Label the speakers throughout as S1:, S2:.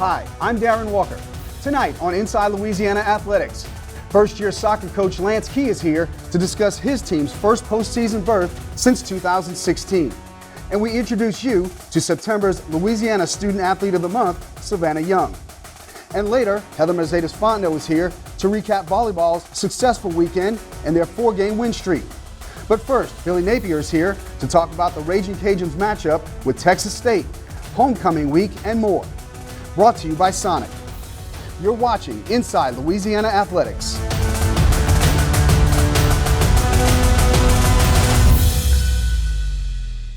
S1: Hi, I'm Darren Walker. Tonight on Inside Louisiana Athletics, first-year soccer coach Lance Key is here to discuss his team's first postseason berth since 2016. And we introduce you to September's Louisiana Student Athlete of the Month, Savannah Young. And later, Heather Mercedes-Fontenot is here to recap volleyball's successful weekend and their 4-game win streak. But first, Billy Napier is here to talk about the Ragin Cajuns matchup with Texas State, homecoming week, and more. Brought to you by Sonic. You're watching Inside Louisiana Athletics.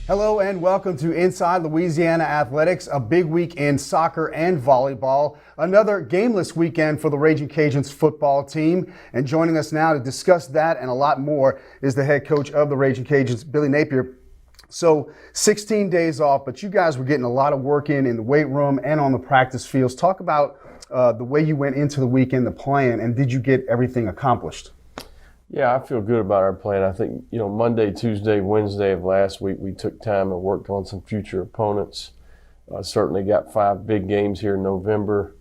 S1: Hello and welcome to Inside Louisiana Athletics, a big week in soccer and volleyball. Another gameless weekend for the Ragin Cajuns football team. And joining us now to discuss that and a lot more is the head coach of the Ragin Cajuns, Billy Napier. So 16 days off, but you guys were getting a lot of work in the weight room and on the practice fields. Talk about the way you went into the weekend, the plan, and did you get everything accomplished?
S2: Yeah, I feel good about our plan. I think, Monday, Tuesday, Wednesday of last week, we took time and worked on some future opponents. Certainly got 5 big games here in November.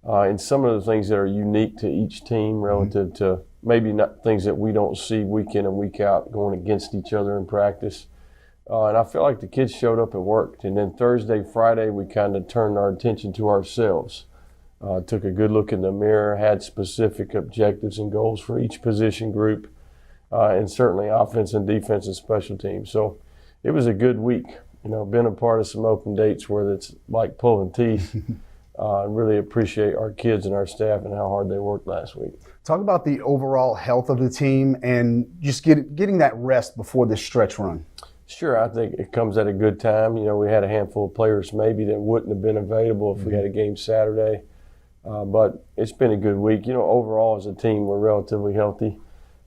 S2: And some of the things that are unique to each team relative to maybe not things that we don't see week in and week out going against each other in practice. And I feel like the kids showed up and worked. And then Thursday, Friday, we kind of turned our attention to ourselves. Took a good look in the mirror, had specific objectives and goals for each position group, and certainly offense and defense and special teams. So it was a good week. Been a part of some open dates where it's like pulling teeth. I really appreciate our kids and our staff and how hard they worked last week.
S1: Talk about the overall health of the team and just getting that rest before this stretch run.
S2: Sure, I think it comes at a good time. We had a handful of players maybe that wouldn't have been available if we had a game Saturday. But it's been a good week. Overall as a team, we're relatively healthy.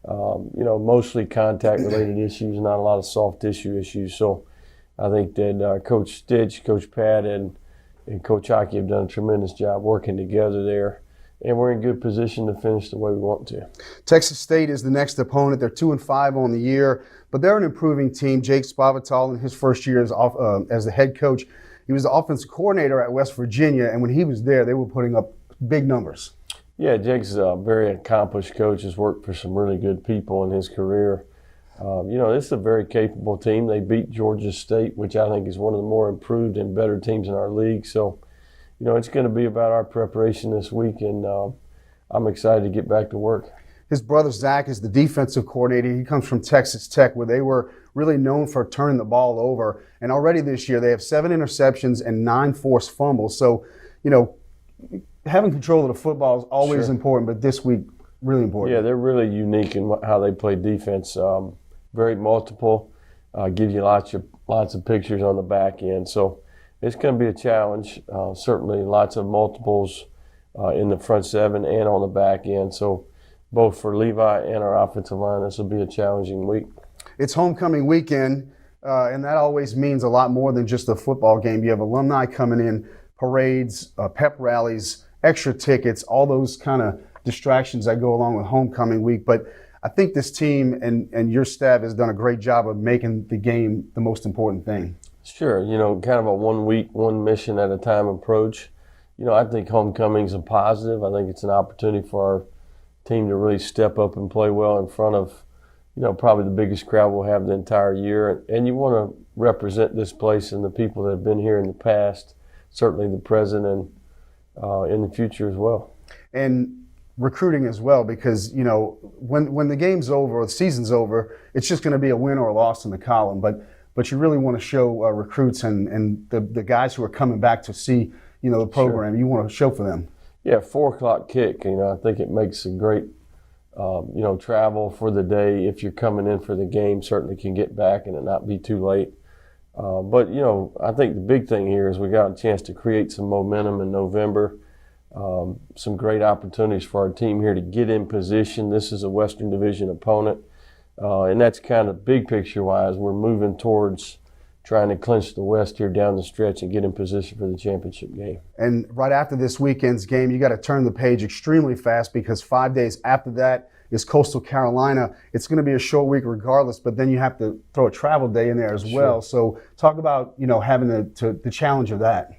S2: Mostly contact-related issues, not a lot of soft tissue issues. So I think that Coach Stitch, Coach Pat, and Coach Hockey have done a tremendous job working together there. And we're in good position to finish the way we want to. Texas
S1: State is the next opponent. They're 2-5 on the year, but they're an improving team. Jake Spavital in his first year as the head coach, he was the offensive coordinator at West Virginia, and when he was there, they were putting up big numbers.
S2: Yeah, Jake's a very accomplished coach, has worked for some really good people in his career. This is a very capable team. They beat Georgia State, which I think is one of the more improved and better teams in our league. So, it's going to be about our preparation this week, and I'm excited to get back to work.
S1: His brother Zach is the defensive coordinator. He comes from Texas Tech, where they were really known for turning the ball over. And already this year, they have 7 interceptions and 9 forced fumbles. So, having control of the football is always important, but this week, really important.
S2: Yeah, they're really unique in how they play defense. Very multiple, give you lots of pictures on the back end. So it's going to be a challenge. Certainly lots of multiples in the front 7 and on the back end. So both for Levi and our offensive line, this will be a challenging week.
S1: It's homecoming weekend, and that always means a lot more than just a football game. You have alumni coming in, parades, pep rallies, extra tickets, all those kind of distractions that go along with homecoming week. But I think this team and your staff has done a great job of making the game the most important thing.
S2: Sure, kind of a 1 week, 1 mission at a time approach. I think homecoming's a positive. I think it's an opportunity for our team to really step up and play well in front of, probably the biggest crowd we'll have the entire year. And you want to represent this place and the people that have been here in the past, certainly the present and in the future as well.
S1: And recruiting as well, because, when the game's over or the season's over, it's just going to be a win or a loss in the column. But you really want to show recruits and the guys who are coming back to see, the program. Sure. You want to show for them.
S2: Yeah, 4 o'clock kick. I think it makes a great, travel for the day. If you're coming in for the game, certainly can get back and it not be too late. But I think the big thing here is we got a chance to create some momentum in November. Some great opportunities for our team here to get in position. This is a Western Division opponent. And that's kind of big picture-wise. We're moving towards trying to clinch the West here down the stretch and get in position for the championship game.
S1: And right after this weekend's game, you got to turn the page extremely fast because 5 days after that is Coastal Carolina. It's going to be a short week regardless, but then you have to throw a travel day in there as well. So talk about, having the challenge of that.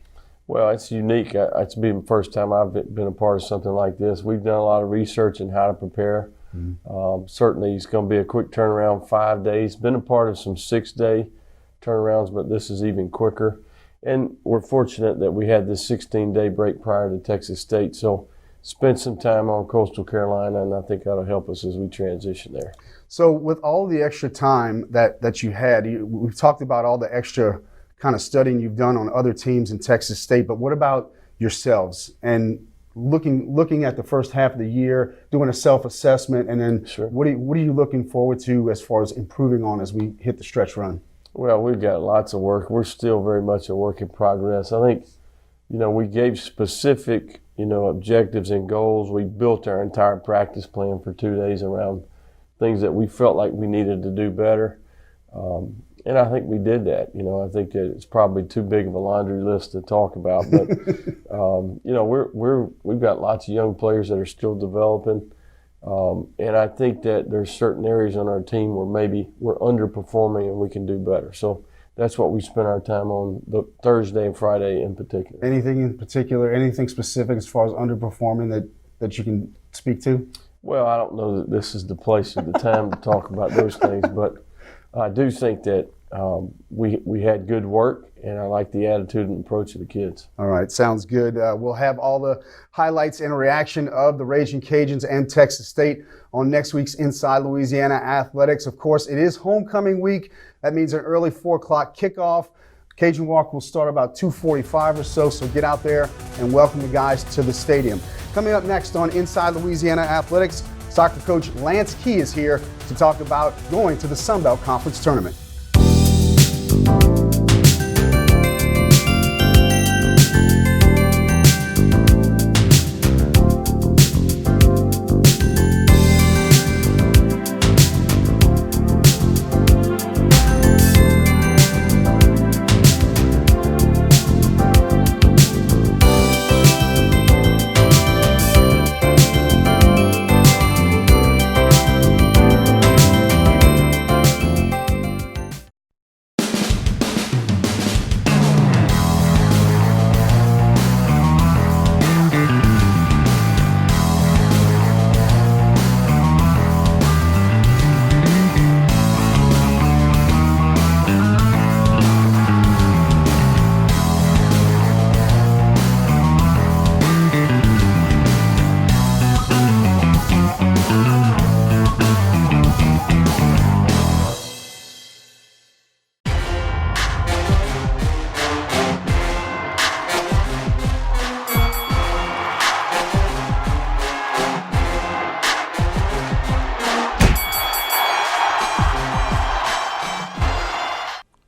S2: Well, it's unique. It's been the first time I've been a part of something like this. We've done a lot of research in how to prepare. Certainly, it's going to be a quick turnaround, 5 days. Been a part of some 6-day turnarounds, but this is even quicker. And we're fortunate that we had this 16-day break prior to Texas State. So spent some time on Coastal Carolina, and I think that'll help us as we transition there.
S1: So with all the extra time that you had, we've talked about all the extra kind of studying you've done on other teams in Texas State, but what about yourselves and looking at the first half of the year, doing a self-assessment, and then
S2: Sure.
S1: what are you looking forward to as far as improving on as we hit the stretch run?
S2: Well, we've got lots of work. We're still very much a work in progress. I think, we gave specific, objectives and goals. We built our entire practice plan for 2 days around things that we felt like we needed to do better. And I think we did that. I think that it's probably too big of a laundry list to talk about, but we've got lots of young players that are still developing, and I think that there's certain areas on our team where maybe we're underperforming and we can do better. So that's what we spent our time on the Thursday and Friday in particular.
S1: Anything in particular, anything specific as far as underperforming that you can speak to?
S2: Well, I don't know that this is the place or the time to talk about those things, but I do think that we had good work, and I like the attitude and approach of the kids.
S1: All right, sounds good. We'll have all the highlights and reaction of the Ragin Cajuns and Texas State on next week's Inside Louisiana Athletics. Of course, it is homecoming week. That means an early 4 o'clock kickoff. Cajun Walk will start about 2:45 or so get out there and welcome the guys to the stadium. Coming up next on Inside Louisiana Athletics, soccer coach Lance Key is here to talk about going to the Sun Belt Conference Tournament.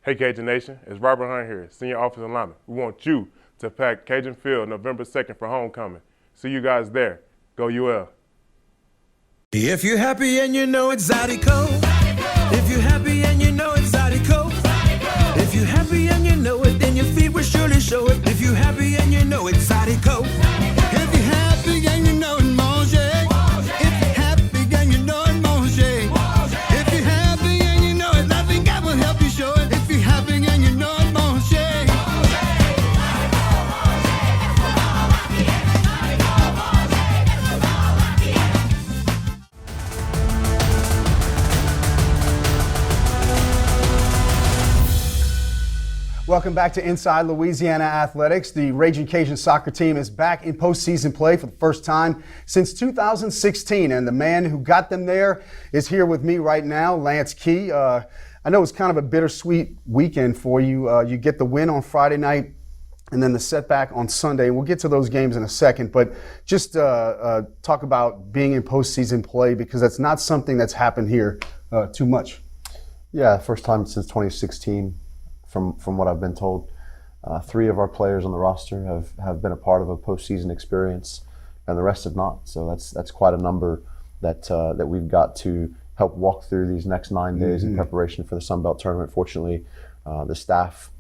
S3: Hey Cajun Nation, it's Robert Hunt here, Senior Offensive Lineman. We want you to pack Cajun Field November 2nd for homecoming. See you guys there. Go UL.
S4: If you're happy and you know it's Zydeco. If you're happy and you know it's Zydeco. If you're happy and you know it, then your feet will surely show it. If you're happy and you know it's Zydeco. If you're happy and you know it's Manger. If you're happy and you know it's Manger. If you're happy and you know it, nothing God will help you show it. If you're happy and you know it's Manger.
S1: Welcome back to Inside Louisiana Athletics. The Ragin Cajun soccer team is back in postseason play for the first time since 2016, and the man who got them there is here with me right now, Lance Key. I know it's kind of a bittersweet weekend for you. You get the win on Friday night and then the setback on Sunday. We'll get to those games in a second, but just talk about being in postseason play, because that's not something that's happened here too much.
S5: Yeah, first time since 2016. From what I've been told, 3 of our players on the roster have been a part of a postseason experience, and the rest have not. So that's quite a number that we've got to help walk through these next 9 days in preparation for the Sun Belt tournament. Fortunately, the staff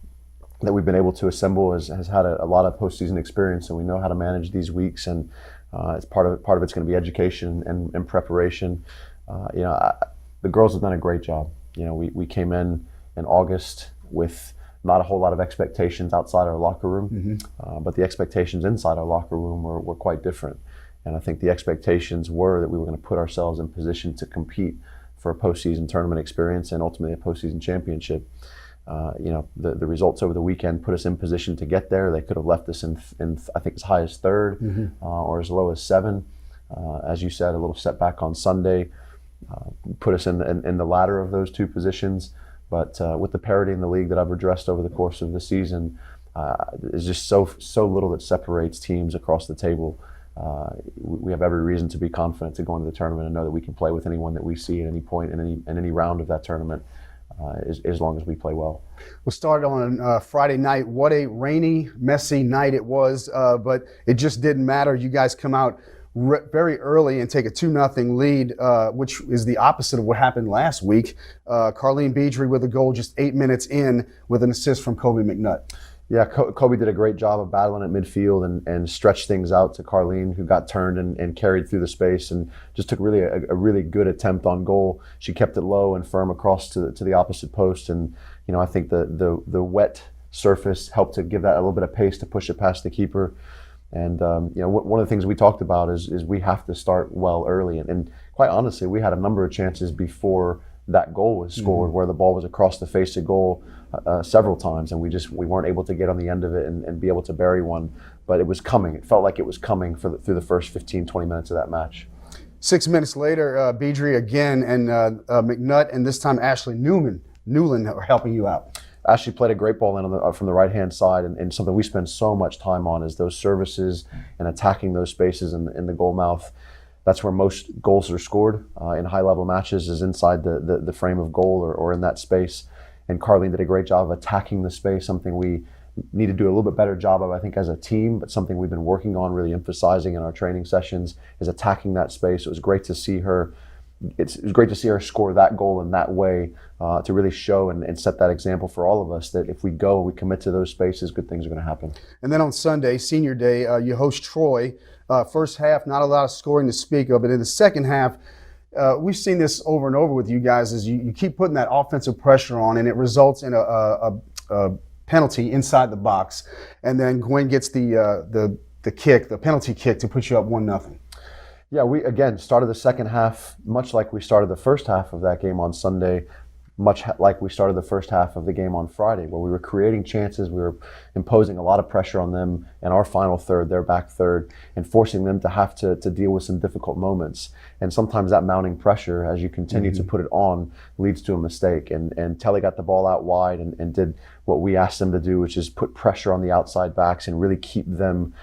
S5: that we've been able to assemble has had a lot of postseason experience, and we know how to manage these weeks. And it's part of it's going to be education and preparation. The girls have done a great job. We came in August with not a whole lot of expectations outside our locker room, but the expectations inside our locker room were quite different. And I think the expectations were that we were going to put ourselves in position to compete for a postseason tournament experience and ultimately a postseason championship. The results over the weekend put us in position to get there. They could have left us in I think as high as third or as low as 7. As you said, a little setback on Sunday put us in the latter of those 2 positions. But with the parity in the league that I've addressed over the course of the season, there's just so little that separates teams across the table. We have every reason to be confident to go into the tournament and know that we can play with anyone that we see at any point in any round of that tournament, as long as we play well.
S1: We'll start on Friday night. What a rainy, messy night it was, but it just didn't matter. You guys come out very early and take a 2-0 lead, which is the opposite of what happened last week. Carlene Beedry with a goal just 8 minutes in with an assist from Kobe McNutt.
S5: Yeah, Kobe did a great job of battling at midfield and stretched things out to Carlene, who got turned and carried through the space and just took really a really good attempt on goal. She kept it low and firm across to the opposite post, and I think the wet surface helped to give that a little bit of pace to push it past the keeper. And one of the things we talked about is we have to start well early, and quite honestly, we had a number of chances before that goal was scored where the ball was across the face of goal several times, and we weren't able to get on the end of it and be able to bury one. But it was coming. It felt like it was coming through the first 15-20 minutes of that match.
S1: 6 minutes later, Beedry again and McNutt, and this time Ashley Newland are helping you out.
S5: Ashley played a great ball in from the right-hand side, and something we spend so much time on is those services and attacking those spaces in the goal mouth. That's where most goals are scored in high-level matches, is inside the frame of goal or in that space. And Carlene did a great job of attacking the space, something we need to do a little bit better job of, I think, as a team, but something we've been working on, really emphasizing in our training sessions, is attacking that space. It was great to see her. It was great to see her score that goal in that way, to really show and set that example for all of us that if we go, we commit to those spaces, good things are going to happen. And
S1: then on Sunday, senior day, you host Troy. First half, not a lot of scoring to speak of, but in the second half, we've seen this over and over with you guys, is you keep putting that offensive pressure on, and it results in a penalty inside the box, and then Gwen gets the penalty kick to put you up 1-0.
S5: Yeah, we again started the second half much like we started the first half of that game on Sunday, much like we started the first half of the game on Friday, where we were creating chances, we were imposing a lot of pressure on them in our final third, their back third, and forcing them to have to deal with some difficult moments. And sometimes that mounting pressure, as you continue to put it on, leads to a mistake. And Telly got the ball out wide and did what we asked them to do, which is put pressure on the outside backs and really keep them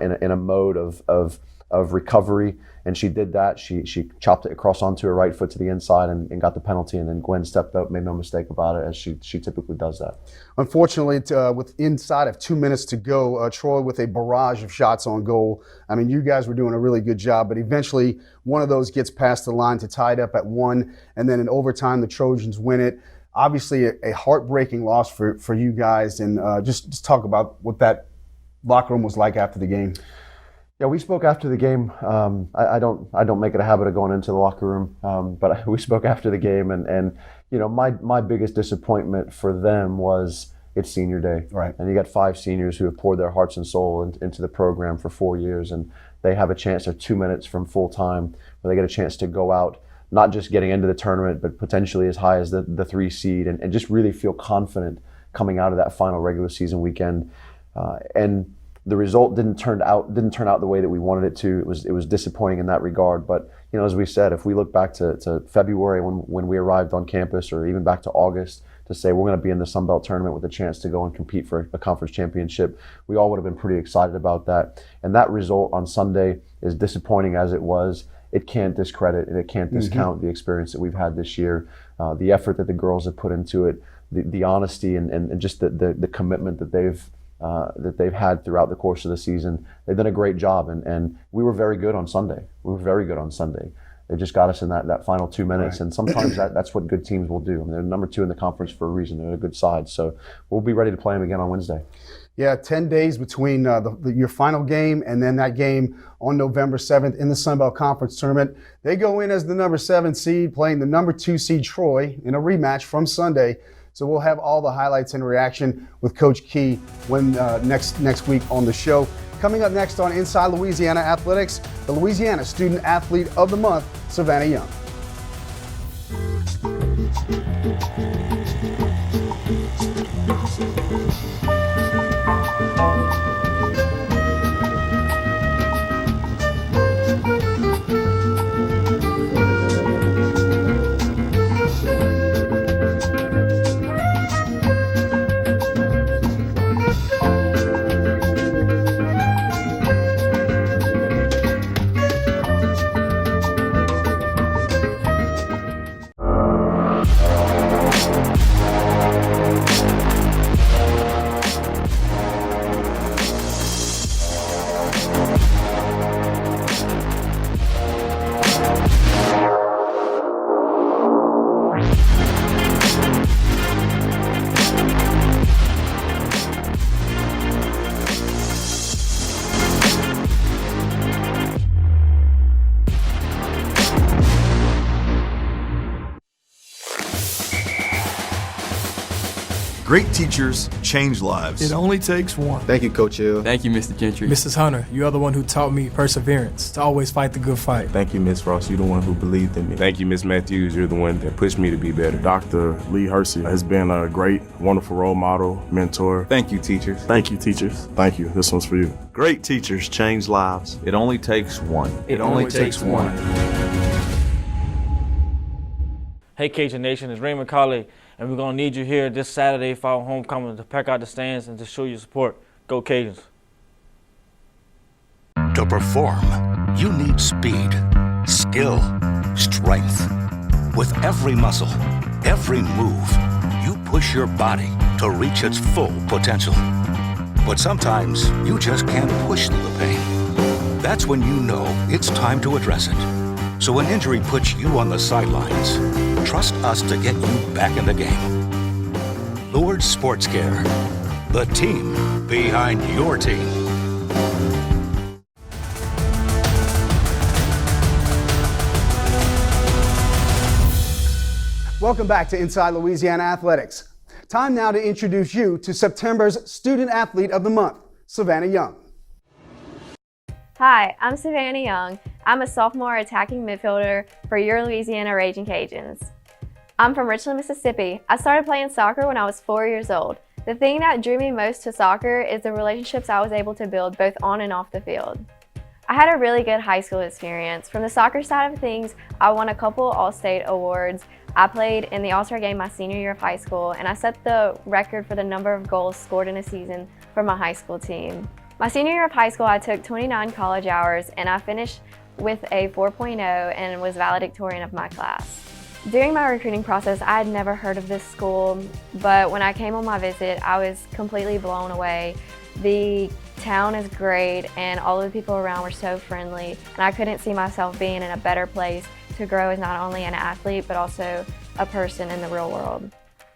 S5: in a mode of recovery. And she did that. She chopped it across onto her right foot to the inside and got the penalty. And then Gwen stepped up, made no mistake about it, as she typically does that.
S1: Unfortunately, with inside of 2 minutes to go, Troy with a barrage of shots on goal. I mean, you guys were doing a really good job, but eventually one of those gets past the line to tie it up at 1. And then in overtime, the Trojans win it. Obviously, a heartbreaking loss for you guys. And just talk about what that locker room was like after the game.
S5: Yeah, we spoke after the game. I don't make it a habit of going into the locker room, but we spoke after the game, and my biggest disappointment for them was it's senior day,
S1: right?
S5: And you got 5 seniors who have poured their hearts and soul into the program for 4 years, and they have a chance. They're 2 minutes from full time, where they get a chance to go out, not just getting into the tournament, but potentially as high as the 3 seed, and just really feel confident coming out of that final regular season weekend, and the result didn't turn out the way that we wanted it to. It was disappointing in that regard. But as we said, if we look back to February when we arrived on campus, or even back to August, to say we're going to be in the Sun Belt tournament with a chance to go and compete for a conference championship, we all would have been pretty excited about that. And that result on Sunday, as disappointing as it was, it can't discredit and it can't discount the experience that we've had this year, the effort that the girls have put into it, the honesty and just the commitment that they've had throughout the course of the season. They've done a great job, and we were very good on Sunday. They just got us in that final 2 minutes, right. And sometimes that's what good teams will do. I mean, they're number 2 in the conference for a reason. They're a good side, so we'll be ready to play them again on Wednesday.
S1: Yeah, 10 days between your final game and then that game on November 7th in the Sun Belt Conference Tournament. They go in as the number 7 seed, playing the number 2 seed Troy in a rematch from Sunday. So we'll have all the highlights and reaction with Coach Key when next week on the show. Coming up next on Inside Louisiana Athletics, the Louisiana Student Athlete of the Month, Savannah Young.
S6: Great teachers change lives.
S7: It only takes one.
S5: Thank you, Coach Hill.
S8: Thank you, Mr. Gentry.
S7: Mrs. Hunter, you are the one who taught me perseverance, to always fight the good fight.
S9: Thank you, Miss Ross. You're the one who believed in me.
S3: Thank you, Miss Matthews. You're the one that pushed me to be better.
S10: Dr. Lee Hersey has been a great, wonderful role model, mentor.
S6: Thank you, teachers.
S10: Thank you, teachers. Thank you. This one's for you.
S6: Great teachers change lives.
S9: It only takes one.
S7: It only takes one.
S11: Hey Cajun Nation, it's Raymond Colley, and we're going to need you here this Saturday for our homecoming to pack out the stands and to show your support. Go Cajuns.
S12: To perform, you need speed, skill, strength. With every muscle, every move, you push your body to reach its full potential. But sometimes you just can't push through the pain. That's when you know it's time to address it. So when injury puts you on the sidelines, trust us to get you back in the game. Lourdes Sports Care, the team behind your team.
S1: Welcome back to Inside Louisiana Athletics. Time now to introduce you to September's Student Athlete of the Month, Savannah Young.
S13: Hi, I'm Savannah Young. I'm a sophomore attacking midfielder for your Louisiana Ragin Cajuns. I'm from Richland, Mississippi. I started playing soccer when I was 4 years old. The thing that drew me most to soccer is the relationships I was able to build both on and off the field. I had a really good high school experience. From the soccer side of things, I won a couple All-State awards. I played in the All-Star game my senior year of high school, and I set the record for the number of goals scored in a season for my high school team. My senior year of high school, I took 29 college hours, and I finished with a 4.0 and was valedictorian of my class. During my recruiting process, I had never heard of this school, but when I came on my visit, I was completely blown away. The town is great, and all of the people around were so friendly, and I couldn't see myself being in a better place to grow as not only an athlete, but also a person in the real world.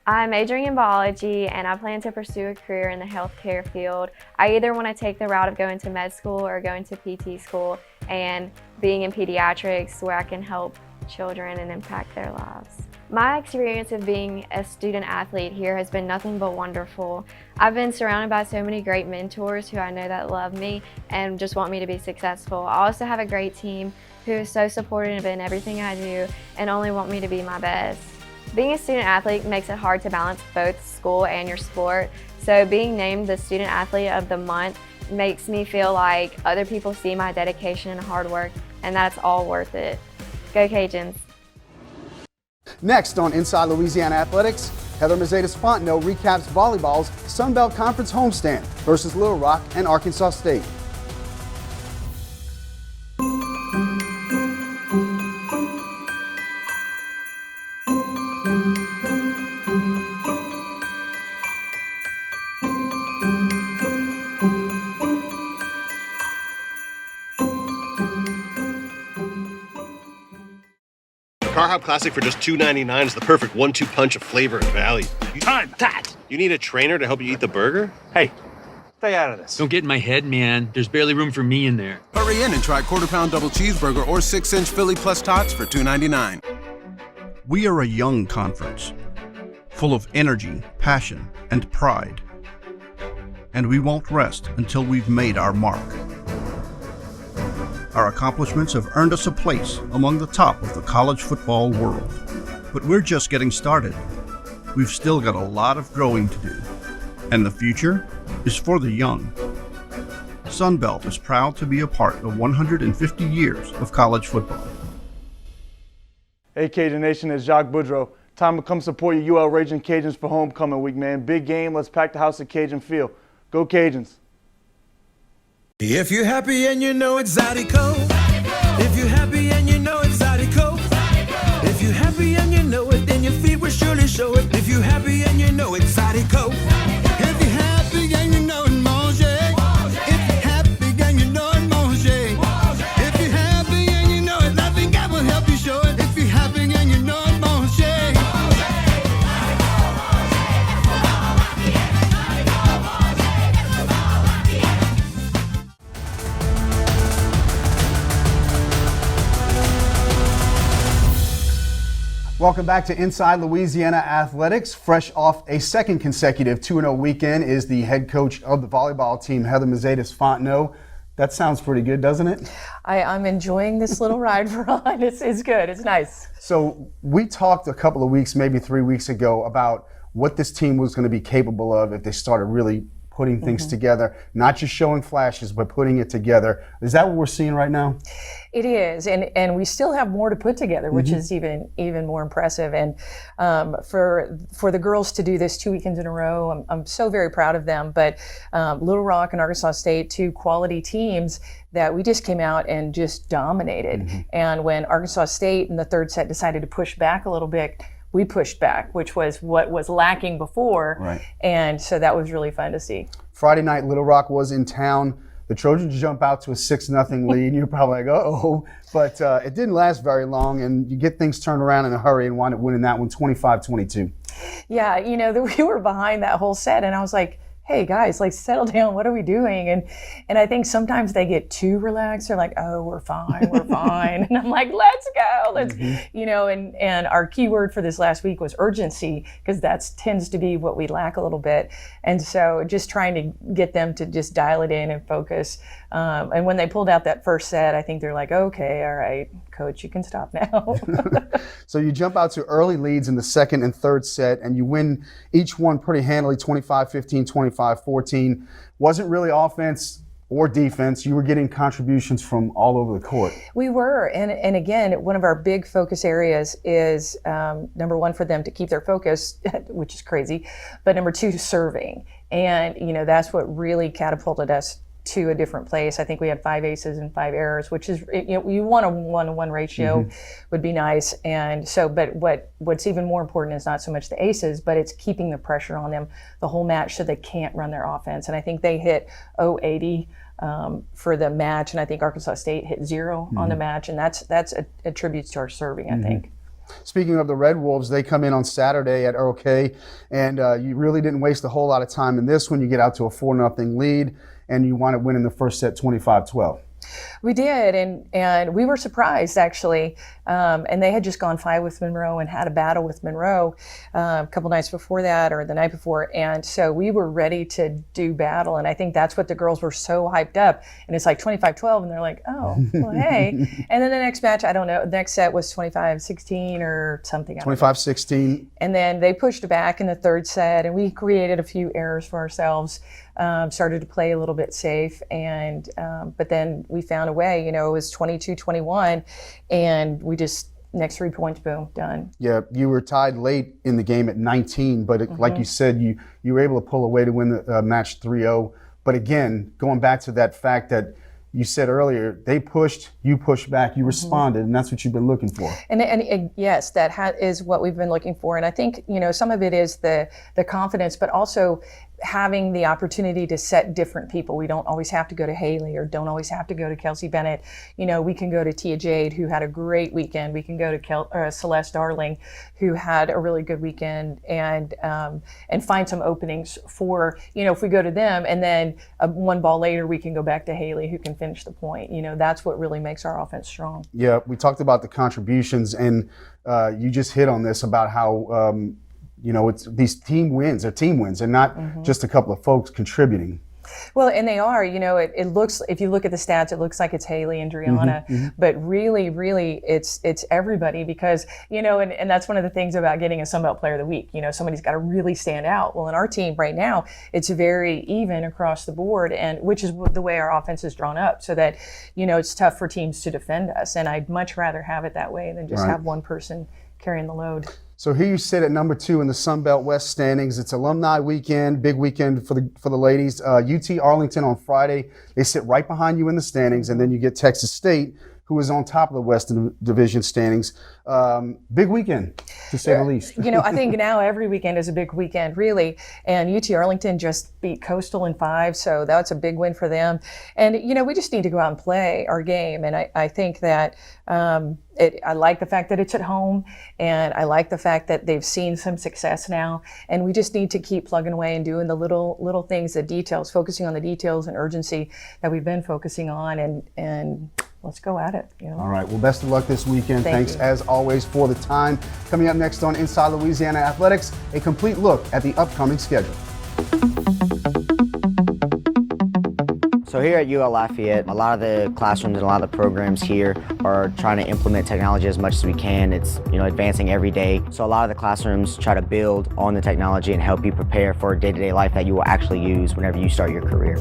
S13: I'm majoring in biology, and I plan to pursue a career in the healthcare field. I either want to take the route of going to med school or going to PT school and being in pediatrics where I can help children and impact their lives. My experience of being a student athlete here has been nothing but wonderful. I've been surrounded by so many great mentors who I know that love me and just want me to be successful. I also have a great team who is so supportive in everything I do and only want me to be my best. Being a student athlete makes it hard to balance both school and your sport, so being named the Student Athlete of the Month makes me feel like other people see my dedication and hard work, and that's all worth it. Go Cajuns!
S1: Next on Inside Louisiana Athletics, Heather Mercedes-Fontenot recaps volleyball's Sun Belt Conference homestand versus Little Rock and Arkansas State.
S14: Carhop Classic for just $2.99 is the perfect 1-2 punch of flavor and value.
S12: Time that!
S14: You need a trainer to help you eat the burger?
S12: Hey, stay out of this.
S8: Don't get in my head, man. There's barely room for me in there.
S15: Hurry in and try quarter-pound double cheeseburger or 6-inch Philly plus tots for $2.99.
S16: We are a young conference. full of energy, passion, and pride. And we won't rest until we've made our mark. Our accomplishments have earned us a place among the top of the college football world. But we're just getting started. We've still got a lot of growing to do. And the future is for the young. Sunbelt is proud to be a part of 150 years of college football.
S17: Hey Cajun Nation, it's Jacques Boudreau. Time to come support your UL Ragin Cajuns for homecoming week, man. Big game, let's pack the house at Cajun Field. Go Cajuns.
S4: If you're happy and you know it's Zydeco. If you're happy and you know it's Zydeco. If you're happy and you know it, then your feet will surely show it. If you're happy and you know it's Zydeco. If you're happy and you know it, mange. If you're happy and you know it, mange. If you're happy and you know it, I think I will help you show it. If you're happy and you know it, mange.
S1: Welcome back to Inside Louisiana Athletics. Fresh off a second consecutive 2-0 weekend is the head coach of the volleyball team, Heather Mercedes-Fontenot. That sounds pretty good, doesn't it?
S18: I'm enjoying this little ride we're on. It's good. It's nice.
S1: So we talked a couple of weeks, maybe 3 weeks ago, about what this team was going to be capable of if they started really putting things together, not just showing flashes, but putting it together. Is that what we're seeing right now?
S18: It is, and we still have more to put together, which is even more impressive. And for the girls to do this 2 weekends in a row, I'm so very proud of them. But Little Rock and Arkansas State, two quality teams that we just came out and just dominated. And when Arkansas State in the third set decided to push back a little bit, we pushed back, which was what was lacking before.
S1: Right.
S18: And so that was really fun to see.
S1: Friday night, Little Rock was in town. The Trojans jump out to a 6-0 lead. You're probably like, uh-oh. But it didn't last very long, and you get things turned around in a hurry and wind up winning that one 25-22.
S18: Yeah, we were behind that whole set, and I was like, hey guys, like settle down, what are we doing? And I think sometimes they get too relaxed. They're like, oh, we're fine. And I'm like, let's go. And our key word for this last week was urgency, because that tends to be what we lack a little bit. And so just trying to get them to just dial it in and focus. And when they pulled out that first set, I think they're like, okay, all right, coach, you can stop now.
S1: So you jump out to early leads in the second and third set, and you win each one pretty handily, 25-15, 25-14. Wasn't really offense or defense. You were getting contributions from all over the court.
S18: We were, and again, one of our big focus areas is number one, for them to keep their focus, which is crazy, but number two, serving. And that's what really catapulted us to a different place. I think we had 5 aces and 5 errors, which is, you want a 1-to-1 ratio would be nice. And so, but what's even more important is not so much the aces, but it's keeping the pressure on them the whole match so they can't run their offense. And I think they hit 080 for the match, and I think Arkansas State hit 0 on the match, and that's attributes to our serving, I think.
S1: Speaking of the Red Wolves, they come in on Saturday at Earl K, and you really didn't waste a whole lot of time in this one. You get out to a 4-0 lead, and you wind up winning the first set 25-12.
S18: We did, and we were surprised, actually. And they had just gone 5 with Monroe and had a battle with Monroe a couple nights before that, or the night before. And so we were ready to do battle. And I think that's what the girls were so hyped up. And it's like 25-12, and they're like, oh, well, hey. And then the next match, I don't know, the next set was 25-16 or something.
S1: 25-16.
S18: And then they pushed back in the third set, and we created a few errors for ourselves. Started to play a little bit safe, and but then we found a way. It was 22-21, and we just next 3 points, boom, done.
S1: Yeah, you were tied late in the game at 19, but like you said, you were able to pull away to win the match 3-0. But again, going back to that fact that you said earlier, they pushed, you pushed back, you responded, and that's what you've been looking for.
S18: And yes, that is what we've been looking for. And I think, some of it is the confidence, but also having the opportunity to set different people. We don't always have to go to Haley, or don't always have to go to Kelsey Bennett. We can go to Tia Jade, who had a great weekend. We can go to Celeste Darling, who had a really good weekend, and find some openings for, if we go to them, and then one ball later, we can go back to Haley, who can finish the point. That's what really makes our offense strong.
S1: Yeah, we talked about the contributions, and you just hit on this about how You know, it's these team wins and not just a couple of folks contributing.
S18: Well, and they are, you know, it looks, if you look at the stats, it looks like it's Haley and Driana, but really, it's everybody because, you know, and that's one of the things about getting a Sunbelt Player of the Week. You know, somebody's got to really stand out. Well, in our team right now, it's very even across the board, and which is the way our offense is drawn up, so that, you know, it's tough for teams to defend us. And I'd much rather have it that way than just have one person carrying the load.
S1: So here you sit at number 2 in the Sun Belt West standings. It's alumni weekend, big weekend for the ladies. UT Arlington on Friday. They sit right behind you in the standings, and then you get Texas State, who is on top of the Western Division standings. Big weekend, to say the least.
S18: You know, I think now every weekend is a big weekend, really. And UT Arlington just beat Coastal in 5, so that's a big win for them. And, you know, we just need to go out and play our game. And I think that I like the fact that it's at home, and I like the fact that they've seen some success now. And we just need to keep plugging away and doing the little things, the details, focusing on the details and urgency that we've been focusing on, and let's go at it. You know?
S1: All right. Well, best of luck this weekend.
S18: Thank
S1: Thanks,
S18: you.
S1: as always, for the time. Coming up next on Inside Louisiana Athletics, a complete look at the upcoming schedule.
S19: So here at UL Lafayette, a lot of the classrooms and a lot of the programs here are trying to implement technology as much as we can. It's, you know, advancing every day. So a lot of the classrooms try to build on the technology and help you prepare for day-to-day life that you will actually use whenever you start your career.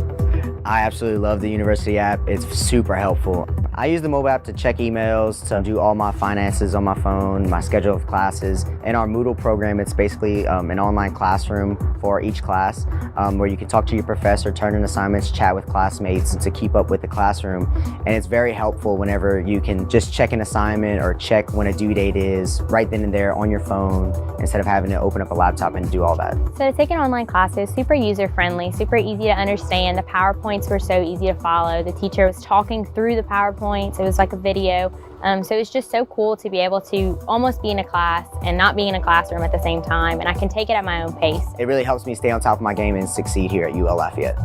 S19: I absolutely love the university app. It's super helpful. I use the mobile app to check emails, to do all my finances on my phone, my schedule of classes. In our Moodle program, it's basically an online classroom for each class where you can talk to your professor, turn in assignments, chat with classmates, and to keep up with the classroom. And it's very helpful whenever you can just check an assignment or check when a due date is right then and there on your phone instead of having to open up a laptop and do all that.
S20: So to take an online class is super user-friendly, super easy to understand. The PowerPoints were so easy to follow. The teacher was talking through the PowerPoints. It was like a video. So it's just so cool to be able to almost be in a class and not be in a classroom at the same time. And I can take it at my own pace.
S19: It really helps me stay on top of my game and succeed here at UL Lafayette.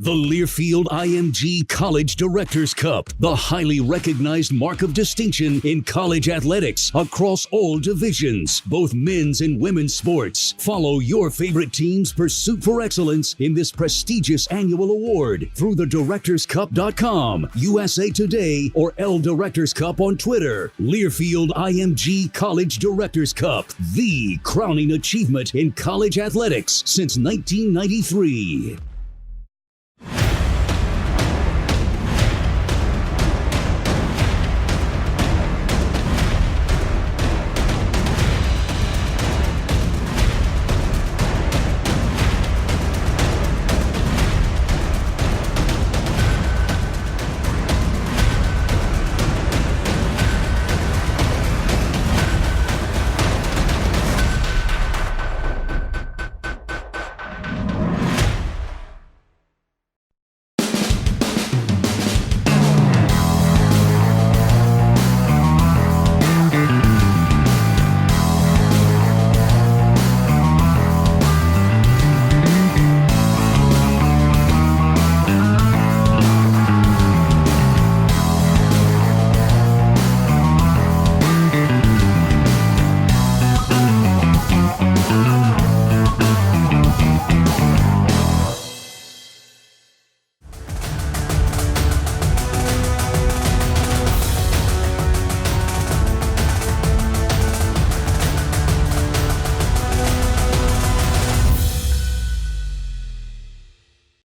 S21: The Learfield IMG College Directors Cup, the highly recognized mark of distinction in college athletics across all divisions, both men's and women's sports. Follow your favorite team's pursuit for excellence in this prestigious annual award through thedirectorscup.com, USA Today, or L Directors Cup on Twitter. Learfield IMG College Directors Cup, the crowning achievement in college athletics since 1993.